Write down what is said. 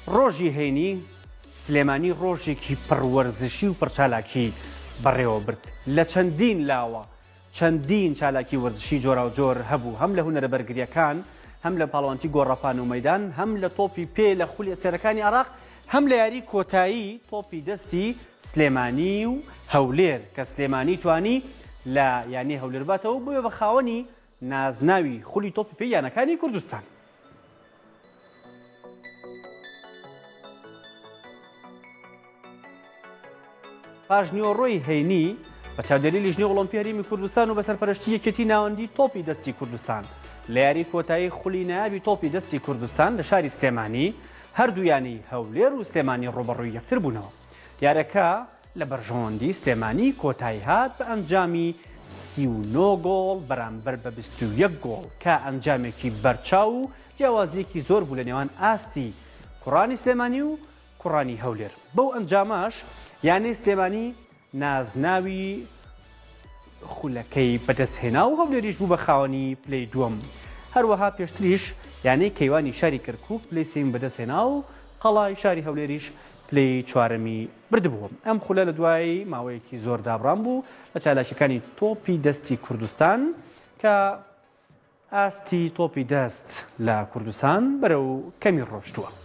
ڕۆژی هەینی سلێمانی ڕۆژێکی پڕوەرزشی و پڕچالاکی بەڕێوە برد لە چەندین لاوە چەندین چالاکی وەرزشی جۆرا و جۆر هەبوو هەم لە هونەرە بەرگریەکان هەم لە پاڵەوانتی گۆڕەپان و مەیدان هەم لە تۆپی پێ لە خولی سێرەکانی عێراق هەم لە یاری کۆتایی تۆپی دەستی سلێمانی و هەولێر کە سلێمانی توانی لە یانی هەولێر باتەوە بۆیە بە خاوەنی نازناوی خولی تۆپی پێ یانەکانی کوردستان. پاش نیوەڕۆی هەینی بە چاودێری لیژنەی ئۆڵۆمپی هەرێمی کوردستان و بە سەرپەرشتی یەکێتی ناوەندی تۆپی دەستی کوردستان لە یاری کۆتایی خولی نایابی تۆپی دەستی کوردستان لە شاری سلێمانی هەردوویانی هەولێر و سلێمانی ڕۆبەڕووی یەکتر بوونەوە. یارەکە لە بەرژەوەندی سلێمانی کۆتایی هات بە ئەنجامی 39 گۆڵ بەرامبەر بە 21 گۆڵ کە ئەنجامێکی بەرچاو و جیاوازیەکی زۆر بوو لە نێوان ئاستی کوڕانی سلێمانی و کوڕانی هەولێر. بەو ئەنجاماش یانەی سلێمانی نازناوی خولەکەی بەدەستهێنا و هەولێریش بوو بە خاوەنی پلەی دووەم. هەروەها پێشتریش یانەی کەیوانی شاری کەرکووک پلەی سێم بەدەستهێنا و قەڵای شاری هەولێریش پلەی چوارەمی بردبووە. ئەم خولە لە دوای ماوەیەکی زۆر دابڕام بوو بە چالاکیەکانی تۆپی دەستی کوردستان کە ئاستی تۆپی دەست لە کوردستان بەرەو کەمی ڕۆشتووە.